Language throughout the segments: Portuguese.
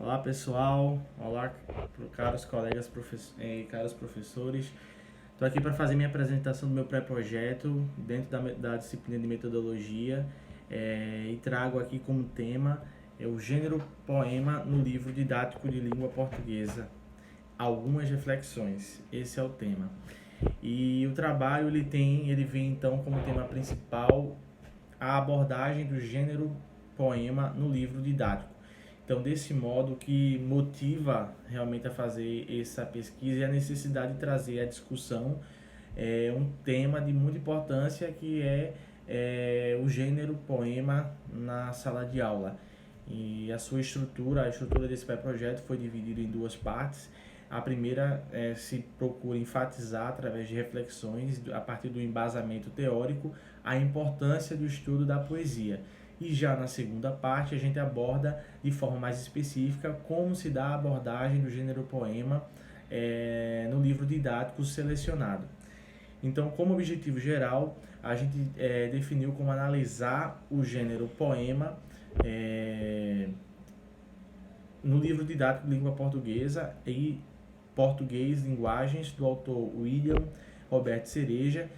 Olá pessoal, olá caros colegas caros professores. Estou aqui para fazer minha apresentação do meu pré-projeto dentro da disciplina de metodologia e trago aqui como tema o gênero poema no livro didático de língua portuguesa. Algumas reflexões, esse é o tema. E o trabalho ele vem então como tema principal a abordagem do gênero poema no livro didático. Então, desse modo, o que motiva realmente a fazer essa pesquisa é a necessidade de trazer à discussão um tema de muita importância que é o gênero poema na sala de aula. E a estrutura desse pré-projeto foi dividida em duas partes. A primeira se procura enfatizar, através de reflexões, a partir do embasamento teórico, a importância do estudo da poesia. E já na segunda parte a gente aborda de forma mais específica como se dá a abordagem do gênero poema no livro didático selecionado. Então, como objetivo geral, a gente definiu como analisar o gênero poema no livro didático de língua portuguesa e português, linguagens, do autor William Roberto Cereja,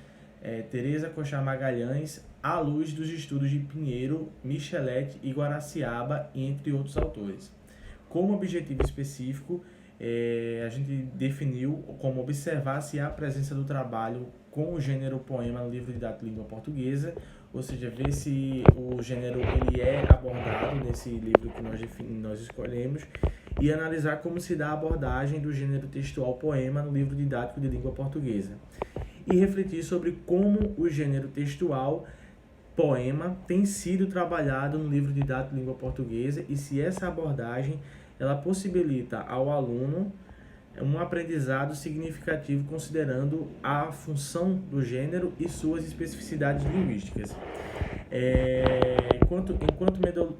Teresa Cochá Magalhães, à luz dos estudos de Pinheiro, Michelet e Guaraciaba, entre outros autores. Como objetivo específico, a gente definiu como observar se há presença do trabalho com o gênero poema no livro didático de língua portuguesa, ou seja, ver se o gênero ele é abordado nesse livro que nós escolhemos, e analisar como se dá a abordagem do gênero textual poema no livro didático de língua portuguesa. E refletir sobre como o gênero textual poema tem sido trabalhado no livro didático de língua portuguesa e se essa abordagem ela possibilita ao aluno um aprendizado significativo considerando a função do gênero e suas especificidades linguísticas. Enquanto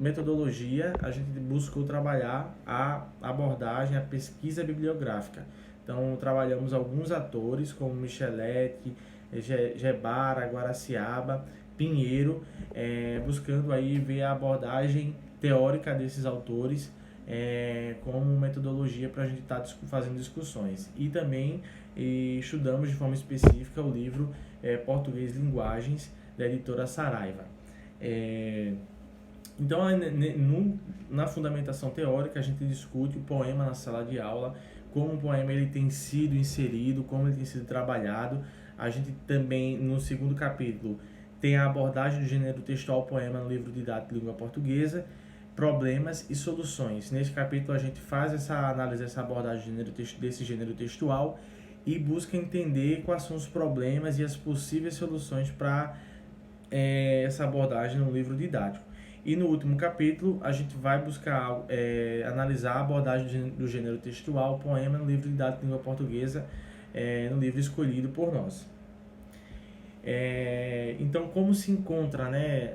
metodologia, a gente buscou trabalhar a abordagem, a pesquisa bibliográfica. Então, trabalhamos alguns autores como Michelet, Gebara, Guaraciaba, Pinheiro, buscando aí ver a abordagem teórica desses autores como metodologia para a gente estar fazendo discussões. E também estudamos de forma específica o livro Português Linguagens, da editora Saraiva. Então, na fundamentação teórica, a gente discute o poema na sala de aula, como o poema ele tem sido inserido, como ele tem sido trabalhado. A gente também, no segundo capítulo, tem a abordagem do gênero textual poema no livro didático de língua portuguesa, problemas e soluções. Nesse capítulo a gente faz essa análise, essa abordagem desse gênero textual e busca entender quais são os problemas e as possíveis soluções para essa abordagem no livro didático. E no último capítulo a gente vai buscar analisar a abordagem do gênero textual poema no livro didático de língua portuguesa, no livro escolhido por nós. Então, como se encontra, de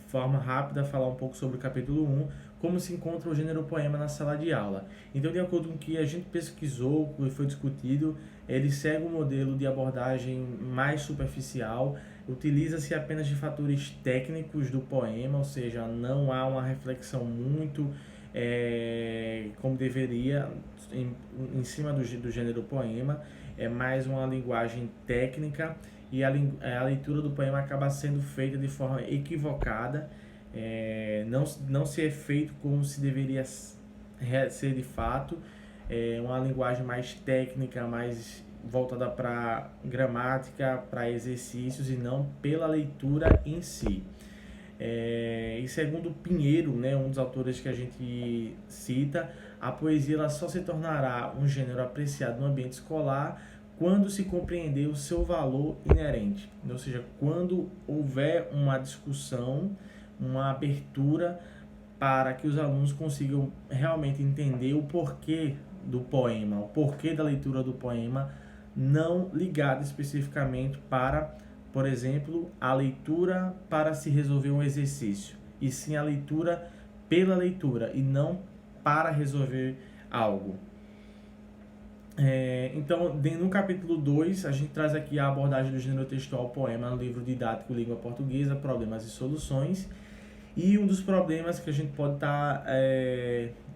forma rápida, falar um pouco sobre o capítulo 1, como se encontra o gênero poema na sala de aula. Então, de acordo com o que a gente pesquisou e foi discutido, ele segue um modelo de abordagem mais superficial, utiliza-se apenas de fatores técnicos do poema, ou seja, não há uma reflexão muito como deveria em cima do gênero poema, é mais uma linguagem técnica e a leitura do poema acaba sendo feita de forma equivocada, não se é feito como se deveria ser de fato, uma linguagem mais técnica, mais voltada para gramática, para exercícios e não pela leitura em si. E segundo Pinheiro, um dos autores que a gente cita, a poesia ela só se tornará um gênero apreciado no ambiente escolar quando se compreender o seu valor inerente, ou seja, quando houver uma discussão, uma abertura para que os alunos consigam realmente entender o porquê do poema, o porquê da leitura do poema, não ligado especificamente para, por exemplo, a leitura para se resolver um exercício, e sim a leitura pela leitura e não para resolver algo. Então, no capítulo 2, a gente traz aqui a abordagem do gênero textual poema no livro didático Língua Portuguesa, Problemas e Soluções. E um dos problemas que a gente pode estar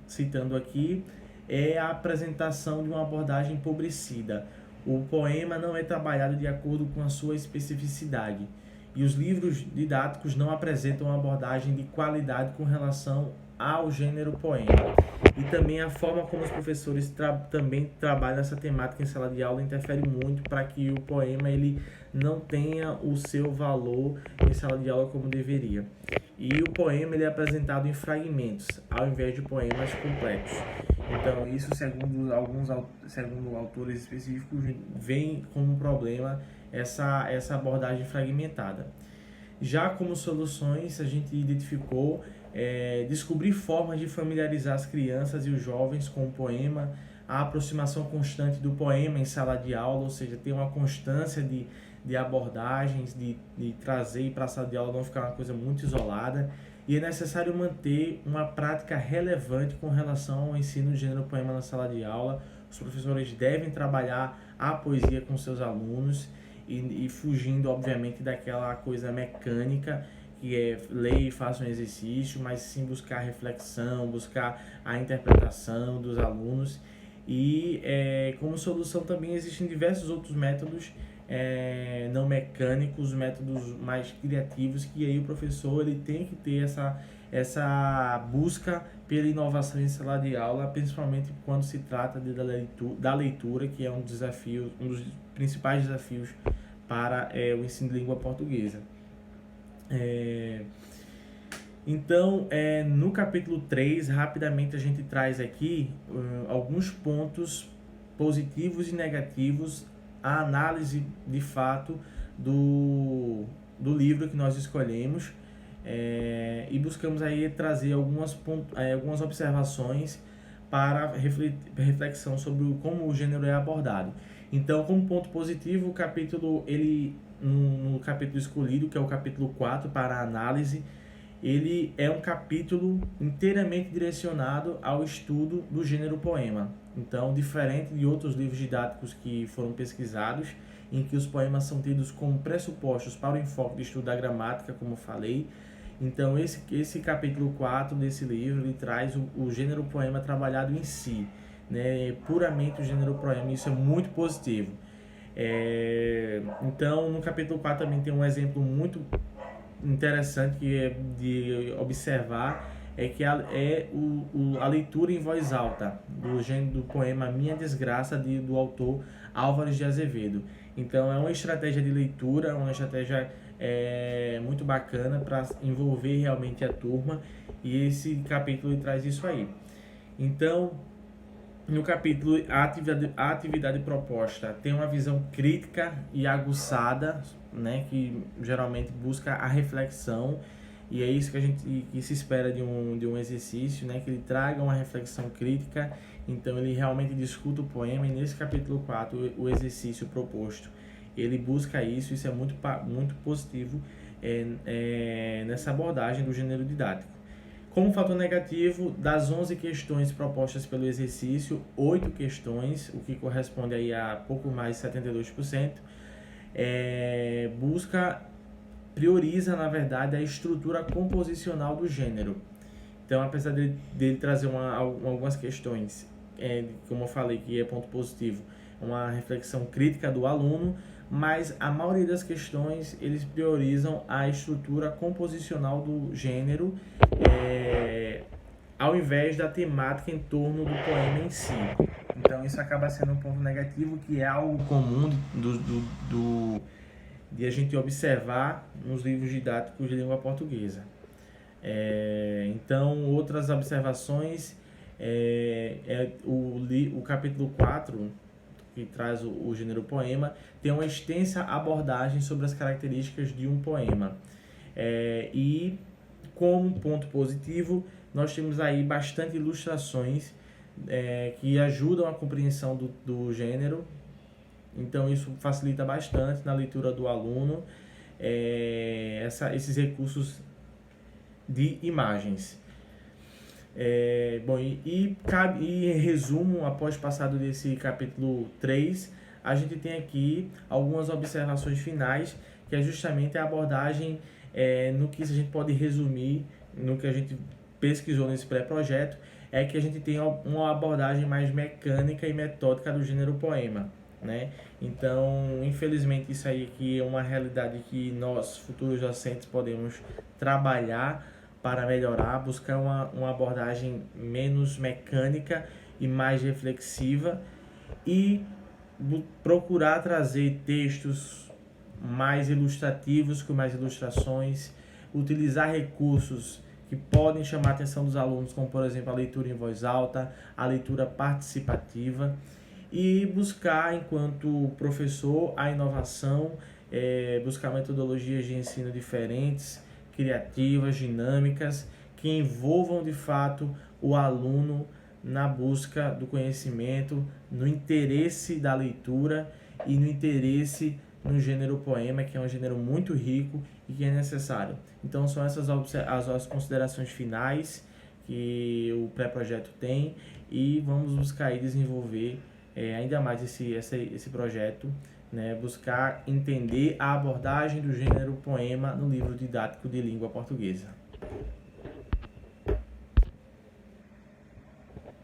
citando aqui, é a apresentação de uma abordagem empobrecida. O poema não é trabalhado de acordo com a sua especificidade, e os livros didáticos não apresentam uma abordagem de qualidade com relação ao gênero poema. E também a forma como os professores também trabalham essa temática em sala de aula interfere muito para que o poema ele não tenha o seu valor em sala de aula como deveria. E o poema ele é apresentado em fragmentos, ao invés de poemas completos. Então, isso, segundo autores específicos, vem como um problema essa abordagem fragmentada. Já como soluções, a gente identificou descobrir formas de familiarizar as crianças e os jovens com o poema, a aproximação constante do poema em sala de aula, ou seja, ter uma constância de abordagens, de trazer para a sala de aula, não ficar uma coisa muito isolada. E é necessário manter uma prática relevante com relação ao ensino de gênero poema na sala de aula. Os professores devem trabalhar a poesia com seus alunos e fugindo, obviamente, daquela coisa mecânica que é ler e faça um exercício, mas sim buscar a reflexão, buscar a interpretação dos alunos. E como solução também existem diversos outros métodos não mecânicos, métodos mais criativos, que aí o professor ele tem que ter essa busca pela inovação em sala de aula, principalmente quando se trata da leitura, que é um dos principais desafios para o ensino de língua portuguesa. Então, no capítulo 3, rapidamente a gente traz aqui alguns pontos positivos e negativos, a análise de fato do livro que nós escolhemos, e buscamos aí trazer algumas observações para reflexão sobre como o gênero é abordado. Então, como ponto positivo, o capítulo, no capítulo escolhido, que é o capítulo 4, para a análise, ele é um capítulo inteiramente direcionado ao estudo do gênero poema. Então, diferente de outros livros didáticos que foram pesquisados, em que os poemas são tidos como pressupostos para o enfoque de estudo da gramática, como eu falei. Então, esse capítulo 4 desse livro, ele traz o gênero poema trabalhado em si, né? Puramente o gênero poema, isso é muito positivo. Então, no capítulo 4 também tem um exemplo muito interessante que é de observar, que a leitura em voz alta do gênero do poema Minha Desgraça, do autor Álvares de Azevedo. Então é uma estratégia de leitura, uma estratégia muito bacana para envolver realmente a turma, e esse capítulo traz isso aí. Então, no capítulo a atividade proposta tem uma visão crítica e aguçada, né, que geralmente busca a reflexão, e é isso que se espera de um exercício, né, que ele traga uma reflexão crítica. Então ele realmente discuta o poema, e nesse capítulo 4 o exercício proposto ele busca isso é muito positivo nessa abordagem do gênero didático. Como fator negativo, das 11 questões propostas pelo exercício, 8 questões, o que corresponde aí a pouco mais de 72%, prioriza, na verdade, a estrutura composicional do gênero. Então, apesar dele trazer algumas questões, como eu falei, que é ponto positivo, uma reflexão crítica do aluno, mas a maioria das questões eles priorizam a estrutura composicional do gênero, ao invés da temática em torno do poema em si. Então isso acaba sendo um ponto negativo, que é algo comum de a gente observar nos livros didáticos de língua portuguesa. Então, outras observações, o capítulo 4, que traz o gênero poema, tem uma extensa abordagem sobre as características de um poema. E como ponto positivo, nós temos aí bastante ilustrações que ajudam a compreensão do gênero. Então isso facilita bastante na leitura do aluno, esses recursos de imagens. Em resumo, após passado desse capítulo 3, a gente tem aqui algumas observações finais, que é justamente a abordagem no que a gente pode resumir, no que a gente pesquisou nesse pré-projeto, é que a gente tem uma abordagem mais mecânica e metódica do gênero poema, né? Então, infelizmente, isso aí aqui é uma realidade que nós, futuros docentes, podemos trabalhar para melhorar, buscar uma abordagem menos mecânica e mais reflexiva e procurar trazer textos mais ilustrativos, com mais ilustrações, utilizar recursos que podem chamar a atenção dos alunos, como por exemplo a leitura em voz alta, a leitura participativa, e buscar, enquanto professor, a inovação, buscar metodologias de ensino diferentes, criativas, dinâmicas, que envolvam de fato o aluno na busca do conhecimento, no interesse da leitura e no interesse no gênero poema, que é um gênero muito rico e que é necessário. Então são essas as considerações finais que o pré-projeto tem, e vamos buscar aí desenvolver ainda mais esse projeto, né? Buscar entender a abordagem do gênero poema no livro didático de língua portuguesa.